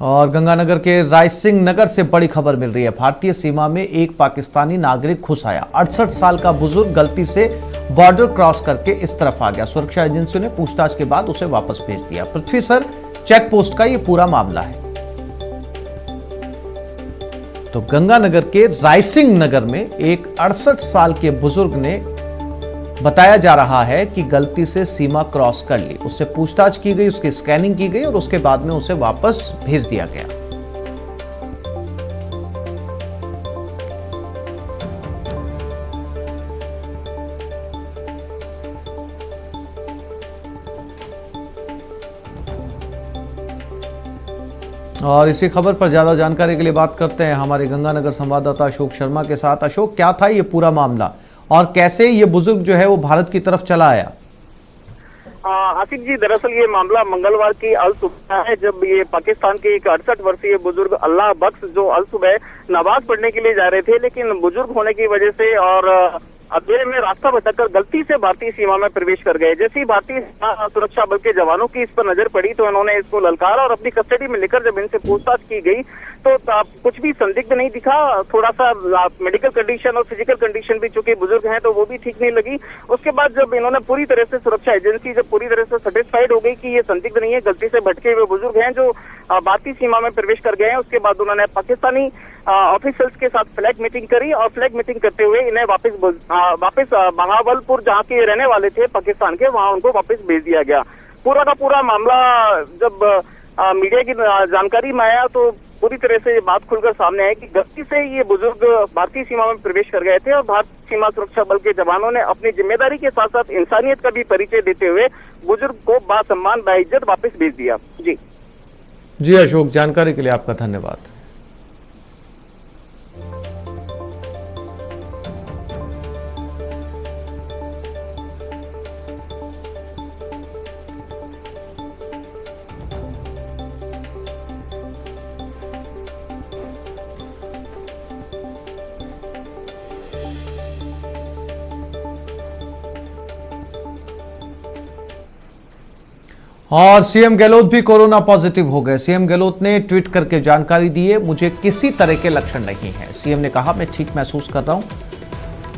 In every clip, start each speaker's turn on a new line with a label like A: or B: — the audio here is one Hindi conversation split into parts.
A: और गंगानगर के रायसिंह नगर से बड़ी खबर मिल रही है। भारतीय सीमा में एक पाकिस्तानी नागरिक घुस आया। 68 साल का बुजुर्ग गलती से बॉर्डर क्रॉस करके इस तरफ आ गया। सुरक्षा एजेंसियों ने पूछताछ के बाद उसे वापस भेज दिया। पृथ्वी सर चेक पोस्ट का यह पूरा मामला है। तो गंगानगर के रायसिंह नगर में एक 68 साल के बुजुर्ग ने बताया जा रहा है कि गलती से सीमा क्रॉस कर ली। उससे पूछताछ की गई, उसकी स्कैनिंग की गई और उसके बाद में उसे वापस भेज दिया गया। और इसी खबर पर ज्यादा जानकारी के लिए बात करते हैं हमारे गंगानगर संवाददाता अशोक शर्मा के साथ। अशोक, क्या था ये पूरा मामला और कैसे ये बुजुर्ग जो है वो भारत की तरफ चला आया?
B: आसिफ जी, दरअसल ये मामला मंगलवार की अल सुबह है, जब ये पाकिस्तान के एक 68 वर्षीय बुजुर्ग अल्लाह बख्श जो अल सुबह नमाज पढ़ने के लिए जा रहे थे, लेकिन बुजुर्ग होने की वजह से और अंधेरे में रास्ता भटककर गलती से भारतीय सीमा में प्रवेश कर गए। जैसे ही भारतीय सुरक्षा बल के जवानों की इस पर नजर पड़ी तो इन्होंने इसको ललकारा और अपनी कस्टडी में लेकर जब इनसे पूछताछ की गई तो कुछ भी संदिग्ध नहीं दिखा। थोड़ा सा मेडिकल कंडीशन और फिजिकल कंडीशन भी, चूंकि बुजुर्ग हैं तो वो भी ठीक नहीं लगी। उसके बाद जब इन्होंने पूरी तरह से, सुरक्षा एजेंसी जब पूरी तरह से सेटिस्फाइड हो गई कि ये संदिग्ध नहीं है, गलती से भटके हुए बुजुर्ग हैं जो भारतीय सीमा में प्रवेश कर गए हैं, उसके बाद उन्होंने पाकिस्तानी ऑफिसर्स के साथ फ्लैग मीटिंग करी और फ्लैग मीटिंग करते हुए इन्हें वापस बहावलपुर, जहाँ के रहने वाले थे पाकिस्तान के, वहां उनको वापस भेज दिया गया। पूरा का पूरा मामला जब मीडिया की जानकारी में आया तो पूरी तरह से ये बात खुलकर सामने आई कि गलती से ये बुजुर्ग भारतीय सीमा में प्रवेश कर गए थे और भारतीय सीमा सुरक्षा बल के जवानों ने अपनी जिम्मेदारी के साथ साथ इंसानियत का भी परिचय देते हुए बुजुर्ग को बासम्मान बाइज्जत वापस भेज दिया।
A: जी अशोक, जानकारी के लिए आपका धन्यवाद। और सीएम गहलोत भी कोरोना पॉजिटिव हो गए। सीएम गहलोत ने ट्वीट करके जानकारी दी है, मुझे किसी तरह के लक्षण नहीं है। सीएम ने कहा, मैं ठीक महसूस कर रहा हूं,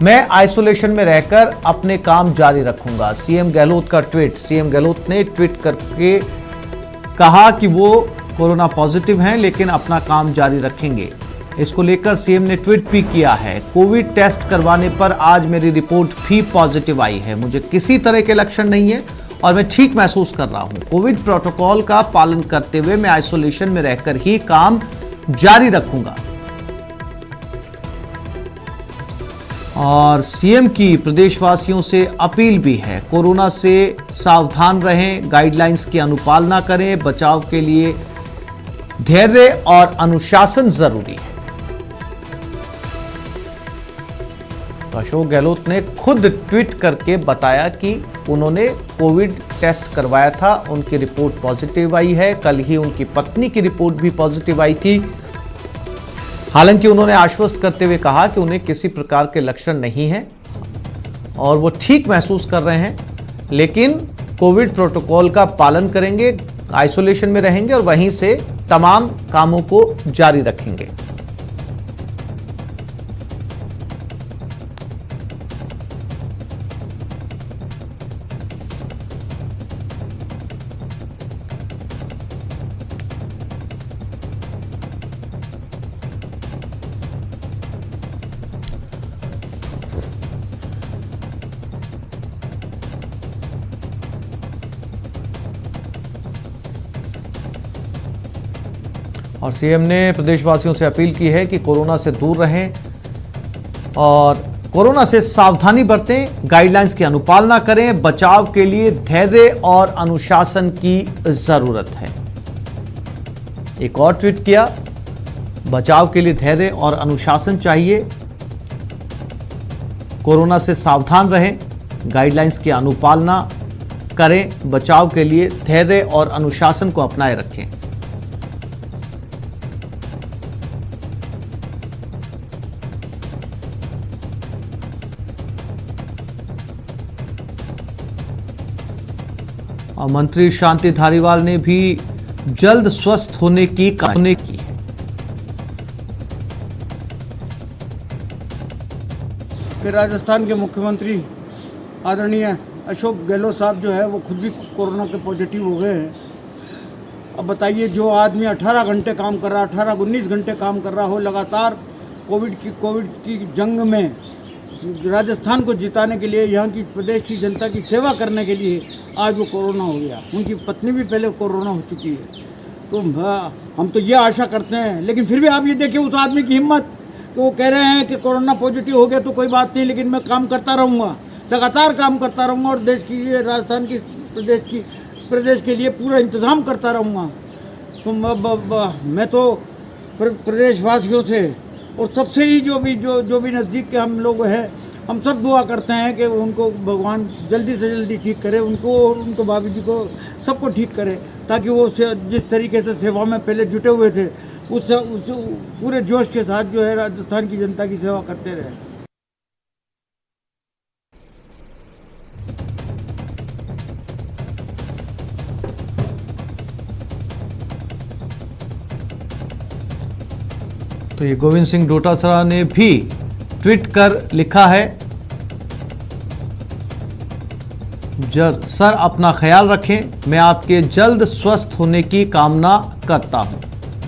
A: मैं आइसोलेशन में रहकर अपने काम जारी रखूंगा। सीएम गहलोत का ट्वीट। सीएम गहलोत ने ट्वीट करके कहा कि वो कोरोना पॉजिटिव हैं लेकिन अपना काम जारी रखेंगे। इसको लेकर सीएम ने ट्वीट भी किया है, कोविड टेस्ट करवाने पर आज मेरी रिपोर्ट भी पॉजिटिव आई है। मुझे किसी तरह के लक्षण नहीं है और मैं ठीक महसूस कर रहा हूं। कोविड प्रोटोकॉल का पालन करते हुए मैं आइसोलेशन में रहकर ही काम जारी रखूंगा। और सीएम की प्रदेशवासियों से अपील भी है, कोरोना से सावधान रहें, गाइडलाइंस की अनुपालना करें, बचाव के लिए धैर्य और अनुशासन जरूरी है। तो अशोक गहलोत ने खुद ट्वीट करके बताया कि उन्होंने कोविड टेस्ट करवाया था, उनकी रिपोर्ट पॉजिटिव आई है। कल ही उनकी पत्नी की रिपोर्ट भी पॉजिटिव आई थी। हालांकि उन्होंने आश्वस्त करते हुए कहा कि उन्हें किसी प्रकार के लक्षण नहीं हैं और वो ठीक महसूस कर रहे हैं, लेकिन कोविड प्रोटोकॉल का पालन करेंगे, आइसोलेशन में रहेंगे और वहीं से तमाम कामों को जारी रखेंगे। और सीएम ने प्रदेशवासियों से अपील की है कि कोरोना से दूर रहें और कोरोना से सावधानी बरतें, गाइडलाइंस की अनुपालना करें, बचाव के लिए धैर्य और अनुशासन की जरूरत है। एक और ट्वीट किया, बचाव के लिए धैर्य और अनुशासन चाहिए, कोरोना से सावधान रहें, गाइडलाइंस की अनुपालना करें, बचाव के लिए धैर्य और अनुशासन को अपनाए रखें। और मंत्री शांति धारीवाल ने भी जल्द स्वस्थ होने की कामना की है।
C: कि राजस्थान के मुख्यमंत्री आदरणीय अशोक गहलोत साहब जो है वो खुद भी कोरोना के पॉजिटिव हो गए हैं। अब बताइए, जो आदमी 18 घंटे काम कर रहा, 18-19 घंटे काम कर रहा हो लगातार कोविड की जंग में राजस्थान को जिताने के लिए, यहाँ की प्रदेश की जनता की सेवा करने के लिए आज वो कोरोना हो गया। उनकी पत्नी भी पहले कोरोना हो चुकी है। तो हम तो ये आशा करते हैं, लेकिन फिर भी आप ये देखिए उस आदमी की हिम्मत, तो वो कह रहे हैं कि कोरोना पॉजिटिव हो गया तो कोई बात नहीं, लेकिन मैं काम करता रहूँगा, लगातार काम करता रहूँगा और देश की, ये राजस्थान की प्रदेश के लिए पूरा इंतज़ाम करता रहूँगा। तो मैं तो प्रदेशवासियों से और सबसे ही जो भी नज़दीक के हम लोग हैं, हम सब दुआ करते हैं कि उनको भगवान जल्दी से जल्दी ठीक करे, उनको और उनको भाभी जी को सबको ठीक करे, ताकि वो जिस तरीके से सेवा में पहले जुटे हुए थे उस पूरे जोश के साथ जो है राजस्थान की जनता की सेवा करते रहे।
A: तो ये गोविंद सिंह डोटासरा ने भी ट्वीट कर लिखा है, सर अपना ख्याल रखें, मैं आपके जल्द स्वस्थ होने की कामना करता हूं।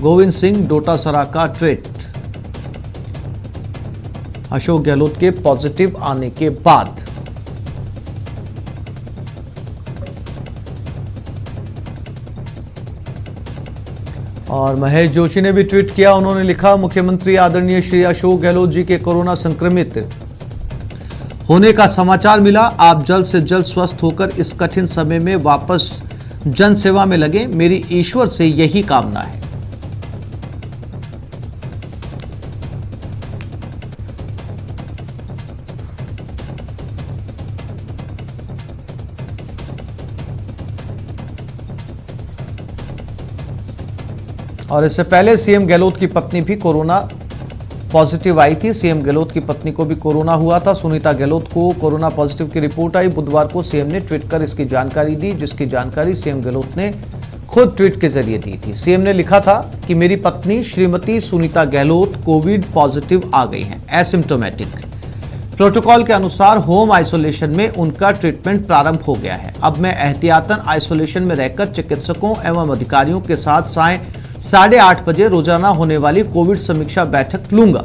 A: गोविंद सिंह डोटासरा का ट्वीट अशोक गहलोत के पॉजिटिव आने के बाद। और महेश जोशी ने भी ट्वीट किया। उन्होंने लिखा, मुख्यमंत्री आदरणीय श्री अशोक गहलोत जी के कोरोना संक्रमित होने का समाचार मिला। आप जल्द से जल्द स्वस्थ होकर इस कठिन समय में वापस जन सेवा में लगे, मेरी ईश्वर से यही कामना है। और इससे पहले सीएम गहलोत की पत्नी भी कोरोना पॉजिटिव आई थी। सीएम गहलोत की पत्नी को भी कोरोना हुआ था। सुनीता गहलोत को कोरोना पॉजिटिव की रिपोर्ट आई। बुधवार को सीएम ने ट्वीट कर इसकी जानकारी दी, जिसकी जानकारी सीएम गहलोत ने खुद ट्वीट के जरिए दी थी। सीएम ने लिखा था कि मेरी पत्नी श्रीमती सुनीता गहलोत कोविड पॉजिटिव आ गई हैं, एसिम्टोमेटिक। प्रोटोकॉल के अनुसार होम आइसोलेशन में उनका ट्रीटमेंट प्रारंभ हो गया है। अब मैं एहतियातन आइसोलेशन में रहकर चिकित्सकों एवं अधिकारियों के साथ साय 8:30 बजे रोजाना होने वाली कोविड समीक्षा बैठक लूंगा।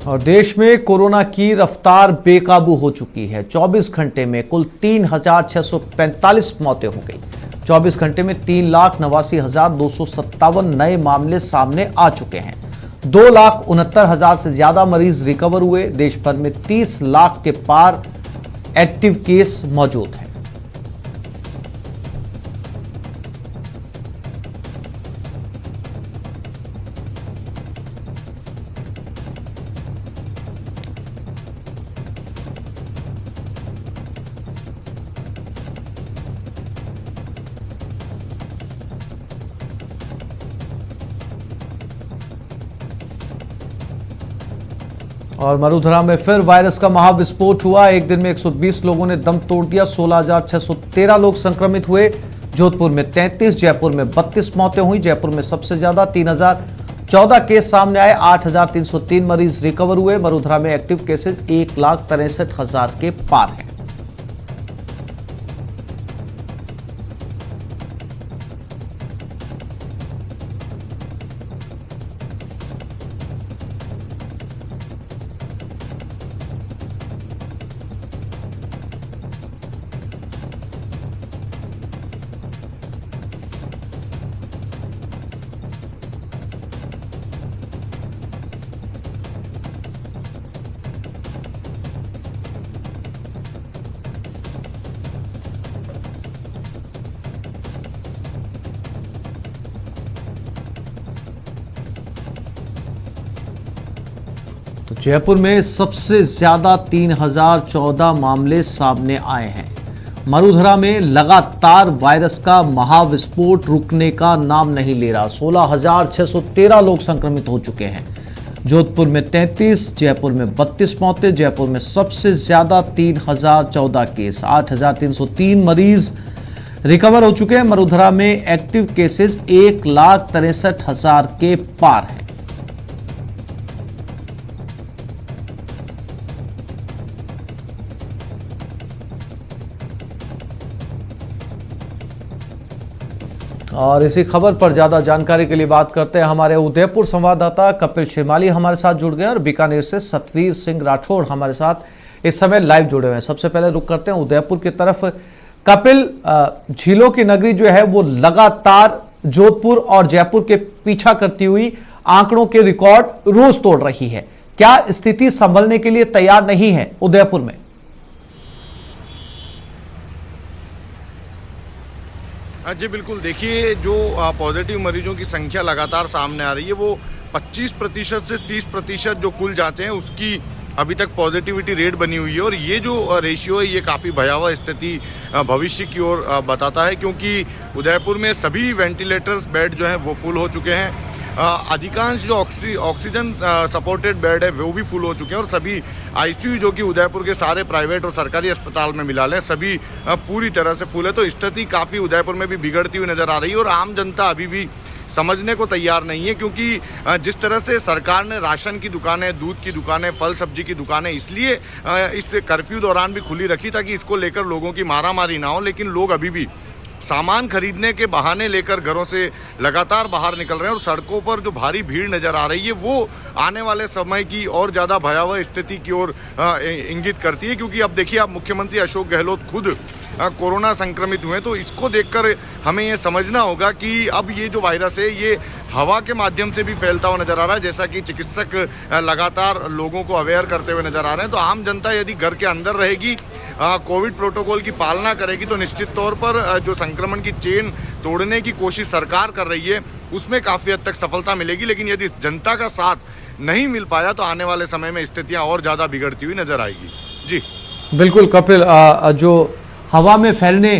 A: और देश में कोरोना की रफ्तार बेकाबू हो चुकी है। 24 घंटे में कुल 3,645 मौतें हो गई। 24 घंटे में 3,89,257 नए मामले सामने आ चुके हैं। 2,69,000 से ज्यादा मरीज रिकवर हुए। देश भर में 30 लाख के पार एक्टिव केस मौजूद हैं। और मरुधरा में फिर वायरस का महाविस्फोट हुआ। एक दिन में 120 लोगों ने दम तोड़ दिया। 16,613 लोग संक्रमित हुए। जोधपुर में 33, जयपुर में 32 मौतें हुई। जयपुर में सबसे ज्यादा 3,014 केस सामने आए। 8,303 मरीज रिकवर हुए। मरुधरा में एक्टिव केसेस 1,63,000 के पार हैं। तो जयपुर में सबसे ज्यादा 3014 मामले सामने आए हैं। मरुधरा में लगातार वायरस का महाविस्फोट रुकने का नाम नहीं ले रहा। 16,613 लोग संक्रमित हो चुके हैं। जोधपुर में 33, जयपुर में 32 मौतें। जयपुर में सबसे ज्यादा 3014 केस, 8,303 मरीज रिकवर हो चुके हैं। मरुधरा में एक्टिव केसेस 1,63,000 के पार है। और इसी खबर पर ज्यादा जानकारी के लिए बात करते हैं। हमारे उदयपुर संवाददाता कपिल श्रीमाली हमारे साथ जुड़ गए और बीकानेर से सतवीर सिंह राठौड़ हमारे साथ इस समय लाइव जुड़े हुए हैं। सबसे पहले रुक करते हैं उदयपुर की तरफ। कपिल, झीलों की नगरी जो है वो लगातार जोधपुर और जयपुर के पीछा करती हुई आंकड़ों के रिकॉर्ड रोज तोड़ रही है। क्या स्थिति संभलने के लिए तैयार नहीं है उदयपुर में?
D: जी बिल्कुल, देखिए जो पॉजिटिव मरीजों की संख्या लगातार सामने आ रही है वो 25% से 30% जो कुल जांचें हैं उसकी अभी तक पॉजिटिविटी रेट बनी हुई है। और ये जो रेशियो है ये काफ़ी भयावह स्थिति भविष्य की ओर बताता है, क्योंकि उदयपुर में सभी वेंटिलेटर्स बेड जो हैं वो फुल हो चुके हैं। अधिकांश जो ऑक्सीजन सपोर्टेड बेड है वो भी फुल हो चुके हैं और सभी आईसीयू जो कि उदयपुर के सारे प्राइवेट और सरकारी अस्पताल में मिला लें सभी पूरी तरह से फुल है। तो स्थिति काफ़ी उदयपुर में भी बिगड़ती हुई नज़र आ रही है और आम जनता अभी भी समझने को तैयार नहीं है, क्योंकि जिस तरह से सरकार ने राशन की दुकानें, दूध की दुकानें, फल सब्जी की दुकानें इसलिए इस कर्फ्यू दौरान भी खुली रखी ताकि इसको लेकर लोगों की मारामारी ना हो, लेकिन लोग अभी भी सामान खरीदने के बहाने लेकर घरों से लगातार बाहर निकल रहे हैं और सड़कों पर जो भारी भीड़ नजर आ रही है वो आने वाले समय की और ज़्यादा भयावह स्थिति की ओर इंगित करती है। क्योंकि अब देखिए, आप मुख्यमंत्री अशोक गहलोत खुद कोरोना संक्रमित हुए, तो इसको देखकर हमें ये समझना होगा कि अब ये जो वायरस है ये हवा के माध्यम से भी फैलता हुआ नजर आ रहा है, जैसा कि चिकित्सक लगातार लोगों को अवेयर करते हुए नजर आ रहे हैं। तो आम जनता यदि घर के अंदर रहेगी, कोविड प्रोटोकॉल की पालना करेगी, तो निश्चित तौर पर जो संक्रमण की चेन तोड़ने की कोशिश सरकार कर रही है उसमें काफ़ी हद तक सफलता मिलेगी। लेकिन यदि जनता का साथ नहीं मिल पाया तो आने वाले समय में स्थितियां और ज़्यादा बिगड़ती हुई नजर आएगी। जी
A: बिल्कुल कपिल, जो हवा में फैलने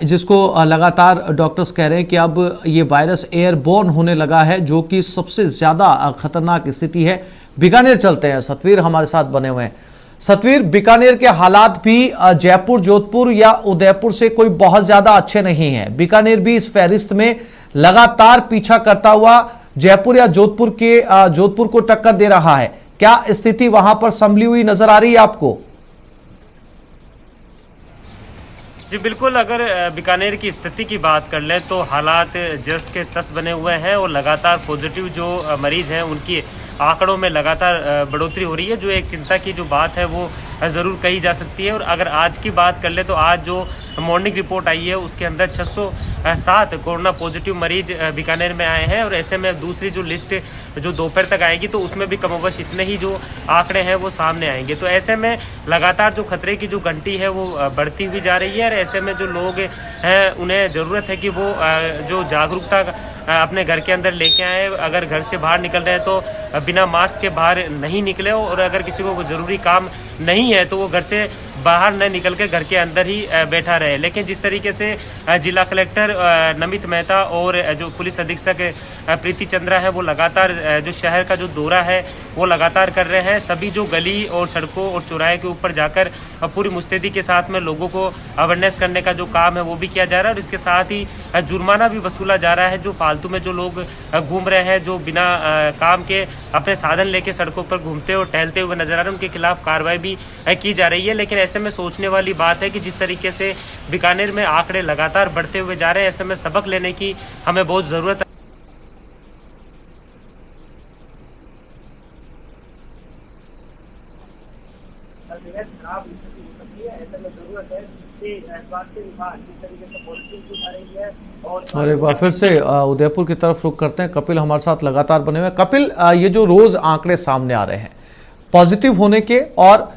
A: जिसको लगातार डॉक्टर्स कह रहे हैं कि अब ये वायरस एयरबोर्न होने लगा है, जो कि सबसे ज़्यादा खतरनाक स्थिति है। बीकानेर चलते हैं, सतवीर हमारे साथ बने हुए हैं। सतवीर, बीकानेर के हालात भी जयपुर, जोधपुर या उदयपुर से कोई बहुत ज्यादा अच्छे नहीं है। बीकानेर भी इस फहरिस्त में लगातार पीछा करता हुआ जयपुर या जोधपुर को टक्कर दे रहा है। क्या स्थिति वहां पर संभली हुई नजर आ रही है आपको?
E: जी बिल्कुल, अगर बीकानेर की स्थिति की बात कर लें तो हालात जस के तस बने हुए हैं और लगातार पॉजिटिव जो मरीज हैं उनकी आंकड़ों में लगातार बढ़ोतरी हो रही है। जो एक चिंता की जो बात है वो ज़रूर कही जा सकती है। और अगर आज की बात कर ले तो आज जो मॉर्निंग रिपोर्ट आई है उसके अंदर 607 कोरोना पॉजिटिव मरीज बीकानेर में आए हैं। और ऐसे में दूसरी जो लिस्ट जो दोपहर तक आएगी तो उसमें भी कमोबश इतने ही जो आंकड़े हैं वो सामने आएंगे। तो ऐसे में लगातार जो खतरे की जो घंटी है वो बढ़ती हुई जा रही है। और ऐसे में जो लोग हैं उन्हें ज़रूरत है कि वो जो जागरूकता अपने घर के अंदर लेके आए। अगर घर से बाहर निकल रहे हैं तो बिना मास्क के बाहर नहीं निकले, और अगर किसी को ज़रूरी काम नहीं है तो वो घर से बाहर न निकल के घर के अंदर ही बैठा रहे। लेकिन जिस तरीके से जिला कलेक्टर नमित मेहता और जो पुलिस अधीक्षक प्रीति चंद्रा है वो लगातार जो शहर का जो दौरा है वो लगातार कर रहे हैं। सभी जो गली और सड़कों और चौराहे के ऊपर जाकर पूरी मुस्तैदी के साथ में लोगों को अवेयरनेस करने का जो काम है वो भी किया जा रहा है। और इसके साथ ही जुर्माना भी वसूला जा रहा है। जो फालतू में जो लोग घूम रहे हैं, जो बिना काम के अपने साधन लेके सड़कों पर घूमते और टहलते हुए नजर आ रहे हैं, उनके खिलाफ कार्रवाई भी की जा रही है। लेकिन ऐसे में सोचने वाली बात है कि जिस तरीके से बीकानेर में आंकड़े लगातार बढ़ते हुए जा रहे हैं, ऐसे में सबक लेने की हमें बहुत ज़रूरत है।
A: और एक बार फिर से उदयपुर की तरफ रुख करते हैं। कपिल हमारे साथ लगातार बने हुए हैं। कपिल, ये जो रोज आंकड़े सामने आ रहे हैं पॉजिटिव होने के और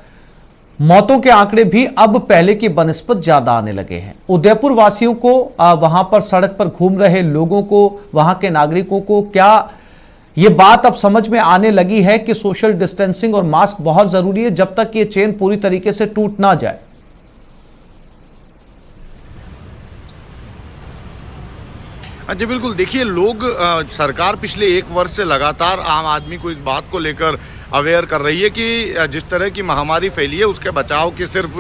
A: मौतों के आंकड़े भी अब पहले की बनिस्बत ज्यादा आने लगे हैं। उदयपुर वासियों को, वहां पर सड़क पर घूम रहे लोगों को, वहां के नागरिकों को क्या ये बात अब समझ में आने लगी है कि सोशल डिस्टेंसिंग और मास्क बहुत जरूरी है जब तक ये चेन पूरी तरीके से टूट ना जाए।
D: जी बिल्कुल, देखिए लोग सरकार पिछले 1 वर्ष से लगातार आम आदमी को इस बात को लेकर अवेयर कर रही है कि जिस तरह की महामारी फैली है उसके बचाव की सिर्फ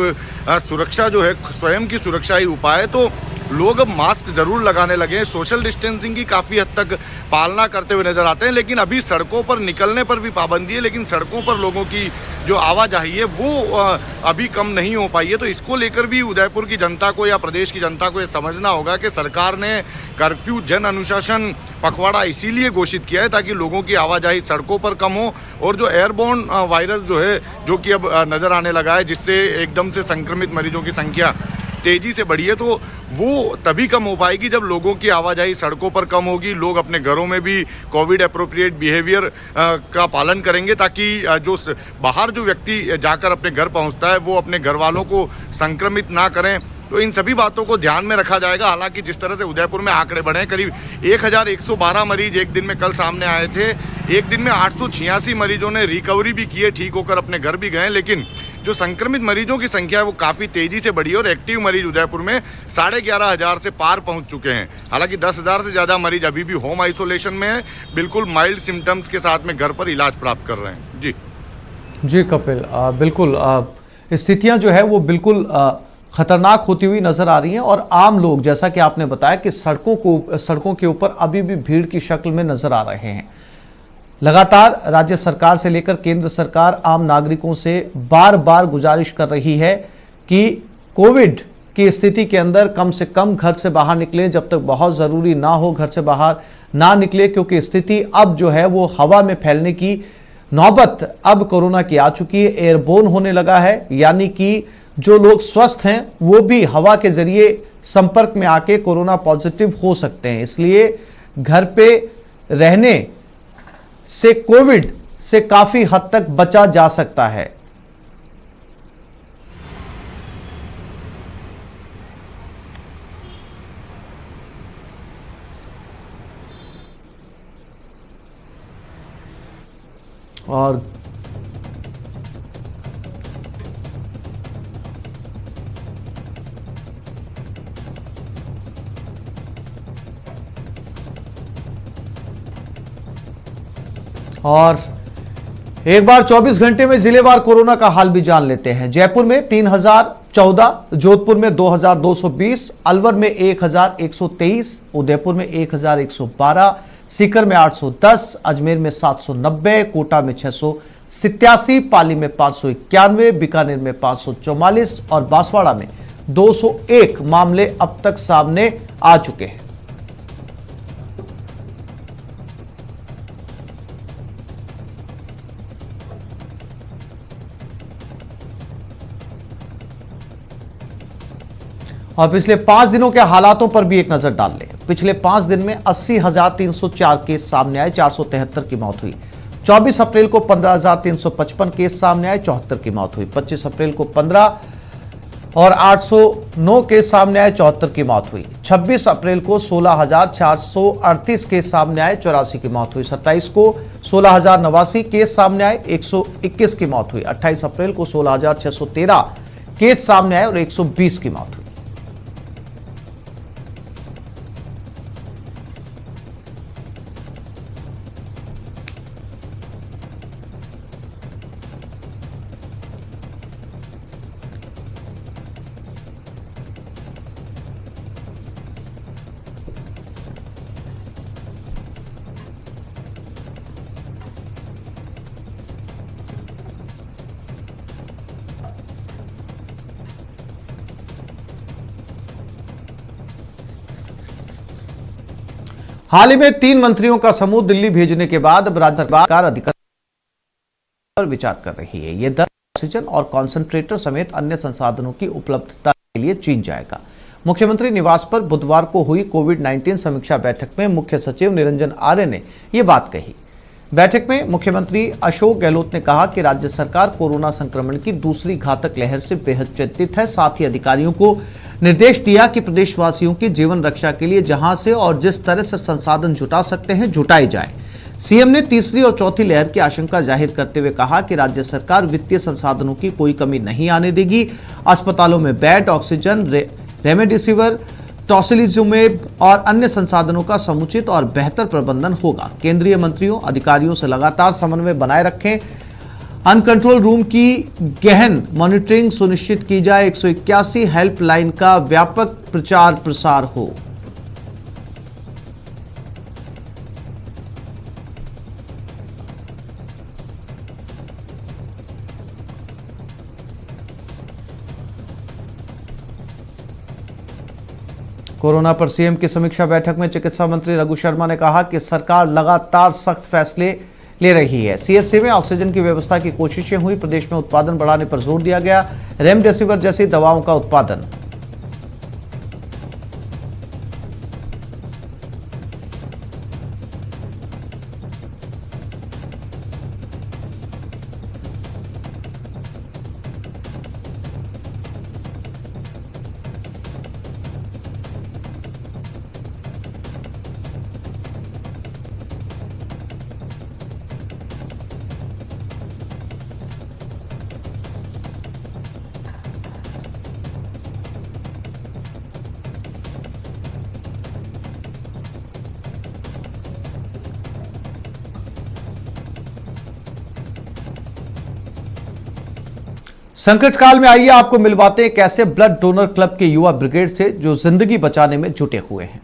D: सुरक्षा जो है, स्वयं की सुरक्षा ही उपाय है। तो लोग अब मास्क जरूर लगाने लगे हैं, सोशल डिस्टेंसिंग की काफ़ी हद तक पालना करते हुए नजर आते हैं, लेकिन अभी सड़कों पर निकलने पर भी पाबंदी है, लेकिन सड़कों पर लोगों की जो आवाजाही है वो अभी कम नहीं हो पाई है। तो इसको लेकर भी उदयपुर की जनता को या प्रदेश की जनता को ये समझना होगा कि सरकार ने कर्फ्यू, जन अनुशासन पखवाड़ा इसीलिए घोषित किया है ताकि लोगों की आवाजाही सड़कों पर कम हो, और जो एयरबोर्न वायरस जो है, जो कि अब नज़र आने लगा है, जिससे एकदम से संक्रमित मरीजों की संख्या तेजी से बढ़ी है, तो वो तभी कम हो पाएगी जब लोगों की आवाजाही सड़कों पर कम होगी, लोग अपने घरों में भी कोविड अप्रोप्रिएट बिहेवियर का पालन करेंगे, ताकि जो बाहर जो व्यक्ति जाकर अपने घर पहुंचता है वो अपने घर वालों को संक्रमित ना करें। तो इन सभी बातों को ध्यान में रखा जाएगा। हालांकि जिस तरह से उदयपुर में आंकड़े बढ़े, करीब 1112 मरीज एक दिन में कल सामने आए थे, एक दिन में 886 मरीजों ने रिकवरी भी की है, ठीक होकर अपने घर भी गए, लेकिन जो संक्रमित मरीजों की संख्या है वो काफ़ी तेजी से बढ़ी है और एक्टिव मरीज उदयपुर में 11,500 से पार पहुंच चुके हैं। हालांकि 10,000 से ज़्यादा मरीज अभी भी होम आइसोलेशन में है, बिल्कुल माइल्ड सिम्टम्स के साथ में घर पर इलाज प्राप्त कर रहे हैं। जी
A: कपिल, बिल्कुल स्थितियां जो है वो बिल्कुल खतरनाक होती हुई नजर आ रही हैं, और आम लोग, जैसा कि आपने बताया कि सड़कों के ऊपर अभी भी भीड़ की शक्ल में नजर आ रहे हैं। लगातार राज्य सरकार से लेकर केंद्र सरकार आम नागरिकों से बार बार गुजारिश कर रही है कि कोविड की स्थिति के अंदर कम से कम घर से बाहर निकलें, जब तक बहुत ज़रूरी ना हो घर से बाहर ना निकले, क्योंकि स्थिति अब जो है वो हवा में फैलने की नौबत अब कोरोना की आ चुकी है, एयरबोर्न होने लगा है, यानी कि जो लोग स्वस्थ हैं वो भी हवा के जरिए संपर्क में आके कोरोना पॉजिटिव हो सकते हैं। इसलिए घर पे रहने से कोविड से काफी हद तक बचा जा सकता है। और एक बार 24 घंटे में जिलेवार कोरोना का हाल भी जान लेते हैं। जयपुर में 3014, जोधपुर में 2220, अलवर में 1123, उदयपुर में 1112, सीकर में 810, अजमेर में 790, कोटा में 687, पाली में 591, बीकानेर में 544 और बांसवाड़ा में 201 मामले अब तक सामने आ चुके हैं। और पिछले 5 दिनों के हालातों पर भी एक नजर डाल लें। पिछले 5 दिन में 80,304 केस सामने आए, 473 की मौत हुई। 24 अप्रैल को 15,355 केस सामने आए, 74 की मौत हुई। 25 अप्रैल को 15 और 809 केस सामने आए, 74 की मौत हुई। 26 अप्रैल को 16,438 केस सामने आए, 84 की मौत हुई। 27 को 16,089 केस सामने आए, 121 की मौत हुई। 28 अप्रैल को 16,613 केस सामने आए और 120 की मौत हुई। हाल ही में 3 मंत्रियों का समूह दिल्ली भेजने के बाद अब राज्य सरकार अधिकारी पर विचार कर रही है। ये दल ऑक्सीजन और कॉन्सेंट्रेटर समेत अन्य संसाधनों की उपलब्धता के लिए चीन जाएगा। मुख्यमंत्री निवास पर बुधवार को हुई कोविड-19 समीक्षा बैठक में मुख्य सचिव निरंजन आर्य ने ये बात कही। बैठक में मुख्यमंत्री अशोक गहलोत ने कहा कि राज्य सरकार कोरोना संक्रमण की दूसरी घातक लहर से बेहद चिंतित है। साथ ही अधिकारियों को निर्देश दिया कि प्रदेशवासियों की जीवन रक्षा के लिए जहां से और जिस तरह से संसाधन जुटा सकते हैं जुटाए जाएं। सीएम ने तीसरी और चौथी लहर की आशंका जाहिर करते हुए कहा कि राज्य सरकार वित्तीय संसाधनों की कोई कमी नहीं आने देगी। अस्पतालों में बेड, ऑक्सीजन, रेमडेसिविर, टोसिलिजुमेब और अन्य संसाधनों का समुचित और बेहतर प्रबंधन होगा। केंद्रीय मंत्रियों, अधिकारियों से लगातार समन्वय बनाए रखें। अनकंट्रोल रूम की गहन मॉनिटरिंग सुनिश्चित की जाए। 181 हेल्पलाइन का व्यापक प्रचार प्रसार हो। कोरोना पर सीएम की समीक्षा बैठक में चिकित्सा मंत्री रघु शर्मा ने कहा कि सरकार लगातार सख्त फैसले ले रही है। सीएचसी में ऑक्सीजन की व्यवस्था की कोशिशें हुई। प्रदेश में उत्पादन बढ़ाने पर जोर दिया गया। रेमडेसिविर जैसी दवाओं का उत्पादन। संकट काल में आइए आपको मिलवाते हैं कैसे ब्लड डोनर क्लब के युवा ब्रिगेड से जो जिंदगी बचाने में जुटे हुए हैं।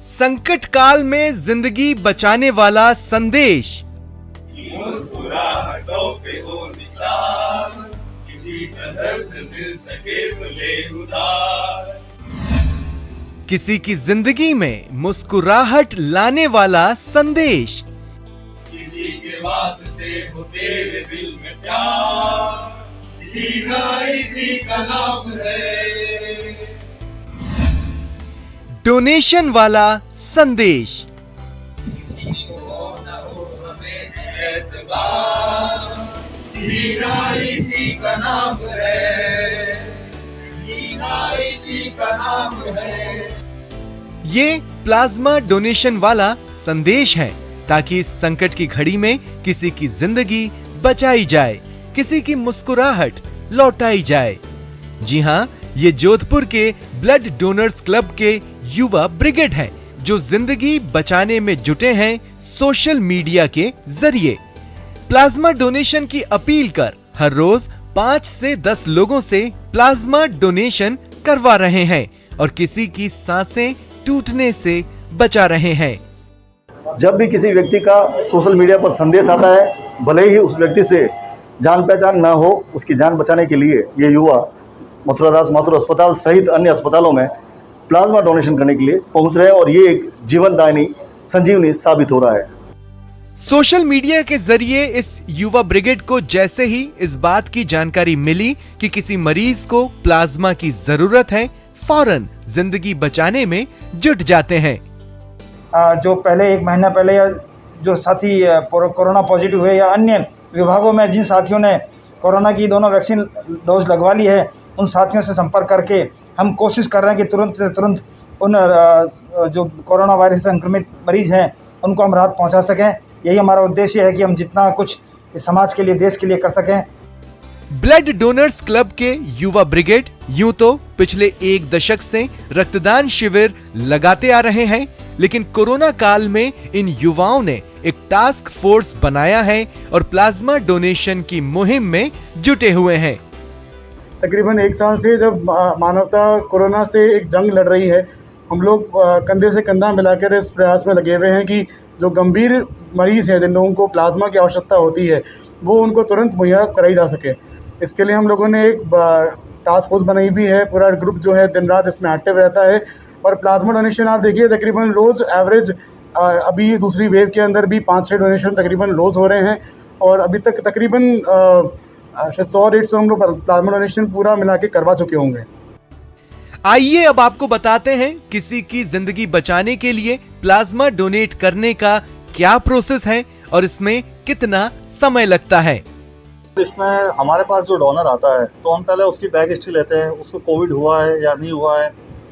F: संकट काल में जिंदगी बचाने वाला संदेश।
G: मुस्कुराहटों पे हो निशान, किसी का दर्द मिल सके तो ले उधार।
F: किसी की जिंदगी में मुस्कुराहट लाने वाला संदेश।
G: किसी के वास्ते हो तेरे दिल में प्यार, जीना इसी का नाम है।
F: डोनेशन वाला संदेश।
G: किसी को न हो हमें एतबार, जीना इसी का नाम है, जीना इसी का नाम है।
F: ये प्लाज्मा डोनेशन वाला संदेश है ताकि इस संकट की घड़ी में किसी की जिंदगी बचाई जाए, किसी की मुस्कुराहट लौटाई जाए। जी हां, ये जोधपुर के ब्लड डोनर्स क्लब के युवा ब्रिगेड हैं जो जिंदगी बचाने में जुटे हैं सोशल मीडिया के जरिए। प्लाज्मा डोनेशन की अपील कर हर रोज 5 से 10 लोगों से प्लाज्मा डोनेशन करवा रहे हैं और किसी की सांसें टूटने से बचा रहे हैं।
H: जब भी किसी व्यक्ति का सोशल मीडिया पर संदेश आता है, भले ही उस व्यक्ति से जान पहचान ना हो, उसकी जान बचाने के लिए ये युवा मथुरादास माथुर अस्पताल सहित अन्य अस्पतालों में प्लाज्मा डोनेशन करने के लिए पहुंच रहे हैं और ये एक जीवनदायिनी संजीवनी साबित हो रहा है।
F: सोशल मीडिया के जरिए इस युवा ब्रिगेड को जैसे ही इस बात की जानकारी मिली कि किसी मरीज को प्लाज्मा की जरूरत है, फौरन जिंदगी बचाने में जुट जाते हैं।
I: जो पहले 1 महीना पहले या जो साथी कोरोना पॉजिटिव हुए या अन्य विभागों में जिन साथियों ने कोरोना की दोनों वैक्सीन डोज लगवा ली है, उन साथियों से संपर्क करके हम कोशिश कर रहे हैं कि तुरंत से तुरंत उन जो कोरोना वायरस से संक्रमित मरीज हैं उनको हम राहत पहुंचा सकें। यही हमारा उद्देश्य है कि हम जितना कुछ इस समाज के लिए, देश के लिए कर सकें।
F: ब्लड डोनर्स क्लब के युवा ब्रिगेड यूं तो पिछले 1 दशक से रक्तदान शिविर लगाते आ रहे हैं, लेकिन कोरोना काल में इन युवाओं ने एक टास्क फोर्स बनाया है और प्लाज्मा डोनेशन की मुहिम में जुटे हुए हैं।
J: तकरीबन 1 साल से जब मानवता कोरोना से एक जंग लड़ रही है, हम लोग कंधे से कंधा मिलाकर इस प्रयास में लगे हुए हैं कि जो गंभीर मरीज हैं, जिन लोगों को प्लाज्मा की आवश्यकता होती है, वो उनको तुरंत मुहैया कराई जा सके। इसके लिए हम लोगों ने एक टास्क फोर्स बनाई भी है। पूरा ग्रुप जो है दिन रात इसमें एक्टिव रहता है और प्लाज्मा डोनेशन आप देखिए तकरीबन रोज़ एवरेज अभी दूसरी वेव के अंदर भी 5-6 डोनेशन तकरीबन रोज़ हो रहे हैं और अभी तक तकरीबन 100-150 हम लोग प्लाज्मा डोनेशन पूरा मिला के करवा चुके होंगे।
F: आइए अब आपको बताते हैं किसी की जिंदगी बचाने के लिए प्लाज्मा डोनेट करने का क्या प्रोसेस है और इसमें कितना समय लगता है।
H: इसमें हमारे पास जो डोनर आता है तो हम पहले उसकी बैक हिस्ट्री लेते हैं, उसको कोविड हुआ है या नहीं हुआ है,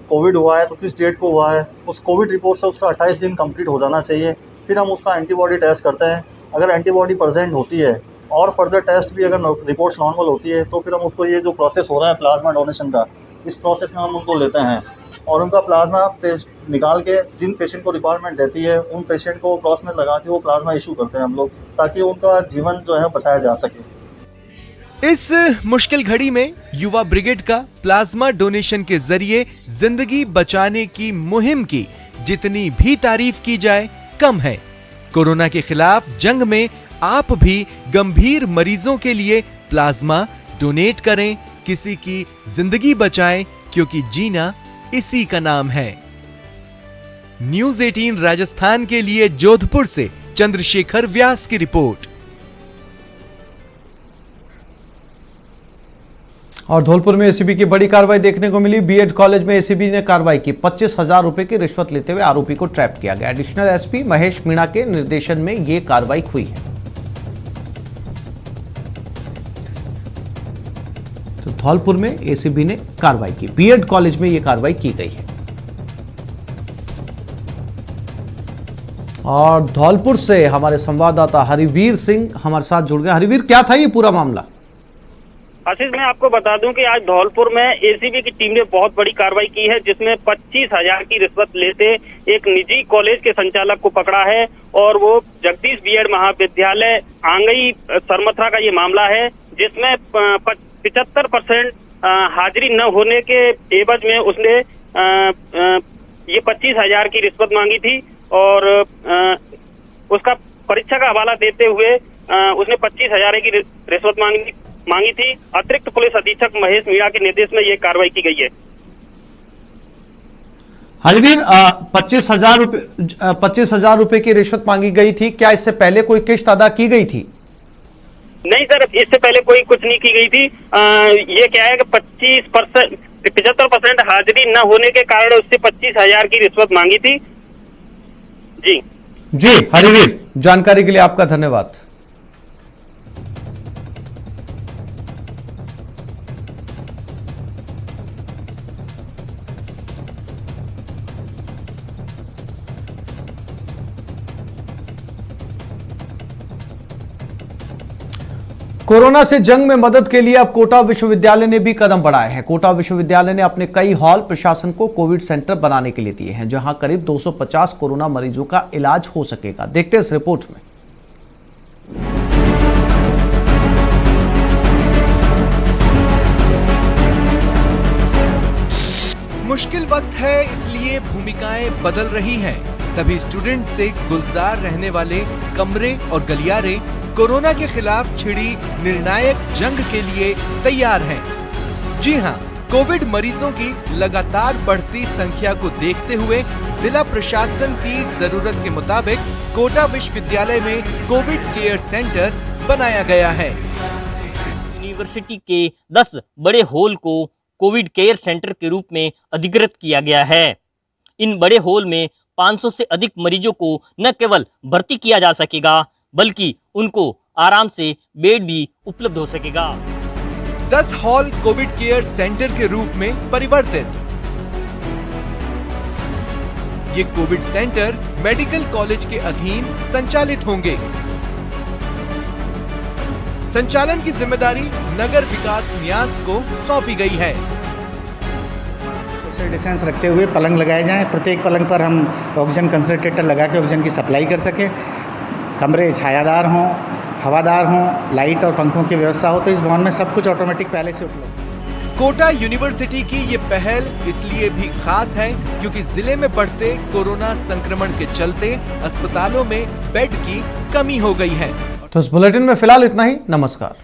H: कोविड हुआ है तो किस डेट को हुआ है, उस कोविड रिपोर्ट से उसका 28 दिन कंप्लीट हो जाना चाहिए। फिर हम उसका एंटीबॉडी टेस्ट करते हैं। अगर एंटीबॉडी प्रेजेंट होती है और फर्दर टेस्ट भी अगर रिपोर्ट्स नॉर्मल होती है तो फिर हम उसको, ये जो प्रोसेस हो रहा है प्लाज्मा डोनेशन का, इस प्रोसेस में हम उनको लेते हैं और उनका प्लाज्मा निकाल के जिन पेशेंट को रिक्वायरमेंट रहती है उन पेशेंट को क्रॉस में लगा के वो प्लाज्मा इशू करते हैं हम लोग, ताकि उनका जीवन जो है बचाया जा सके।
F: इस मुश्किल घड़ी में युवा ब्रिगेड का प्लाज्मा डोनेशन के जरिए जिंदगी बचाने की मुहिम की जितनी भी तारीफ की जाए कम है। कोरोना के खिलाफ जंग में आप भी गंभीर मरीजों के लिए प्लाज्मा डोनेट करें, किसी की जिंदगी बचाएं, क्योंकि जीना इसी का नाम है। न्यूज़ 18 राजस्थान के लिए जोधपुर से चंद्रशेखर व्यास की रिपोर्ट।
A: और धौलपुर में एसीबी की बड़ी कार्रवाई देखने को मिली। बीएड कॉलेज में एसीबी ने कार्रवाई की। 25,000 रुपए की रिश्वत लेते हुए आरोपी को ट्रैप किया गया। एडिशनल एसपी महेश मीणा के निर्देशन में यह कार्रवाई हुई है। तो धौलपुर में एसीबी ने कार्रवाई की। बीएड कॉलेज में यह कार्रवाई की गई है। और धौलपुर से हमारे संवाददाता हरिवीर सिंह हमारे साथ जुड़ गए। हरिवीर, क्या था ये पूरा मामला?
B: आशीष, मैं आपको बता दूं कि आज धौलपुर में एसीबी की टीम ने बहुत बड़ी कार्रवाई की है, जिसमें 25,000 की रिश्वत लेते एक निजी कॉलेज के संचालक को पकड़ा है और वो जगदीश बीएड महाविद्यालय आंगई सरमथरा का ये मामला है, जिसमें 75% हाजिरी न होने के एवज में उसने ये 25,000 की रिश्वत मांगी थी और उसका परीक्षा का हवाला देते हुए उसने 25,000 की रिश्वत मांगी थी। अतिरिक्त पुलिस अधीक्षक महेश मीणा के निर्देश में यह कार्रवाई की गई है।
A: हरिवीर, 25,000 रुपए की रिश्वत मांगी गई थी। क्या इससे पहले कोई किश्त अदा की गई थी?
B: नहीं सर, इससे पहले कोई कुछ नहीं की गई थी। ये क्या है कि 75% हाजिरी न होने के कारण उससे 25,000 की रिश्वत मांगी थी।
A: जी हरिवीर, जानकारी के लिए आपका धन्यवाद। कोरोना से जंग में मदद के लिए अब कोटा विश्वविद्यालय ने भी कदम बढ़ाए हैं। कोटा विश्वविद्यालय ने अपने कई हॉल प्रशासन को कोविड सेंटर बनाने के लिए दिए हैं, जहां करीब 250 कोरोना मरीजों का इलाज हो सकेगा। देखते हैं इस रिपोर्ट में।
F: मुश्किल वक्त है, इसलिए भूमिकाएं बदल रही हैं। तभी स्टूडेंट से गुलजार रहने वाले कमरे और गलियारे कोरोना के खिलाफ छिड़ी निर्णायक जंग के लिए तैयार हैं। जी हां, कोविड मरीजों की लगातार बढ़ती संख्या को देखते हुए जिला प्रशासन की जरूरत के मुताबिक कोटा विश्वविद्यालय में कोविड केयर सेंटर बनाया गया है।
K: यूनिवर्सिटी के 10 बड़े हॉल को कोविड केयर सेंटर के रूप में अधिकृत किया गया है। इन बड़े हॉल में 500 से अधिक मरीजों को न केवल भर्ती किया जा सकेगा, बल्कि उनको आराम से बेड भी उपलब्ध हो सकेगा।
F: 10 हॉल कोविड केयर सेंटर के रूप में परिवर्तित। ये कोविड सेंटर मेडिकल कॉलेज के अधीन संचालित होंगे। संचालन की जिम्मेदारी नगर विकास न्यास को सौंपी गई है।
L: सोशल डिस्टेंस रखते हुए पलंग लगाए जाएं। प्रत्येक पलंग पर हम ऑक्सीजन कंसंट्रेटर लगा के ऑक्सीजन की सप्लाई कर सकें। कमरे छायादार हों, हवादार हों, लाइट और पंखों की व्यवस्था हो। तो इस भवन में सब कुछ ऑटोमेटिक पहले से उपलब्ध।
F: कोटा यूनिवर्सिटी की ये पहल इसलिए भी खास है क्योंकि जिले में बढ़ते कोरोना संक्रमण के चलते अस्पतालों में बेड की कमी हो गई है।
A: तो इस बुलेटिन में फिलहाल इतना ही। नमस्कार।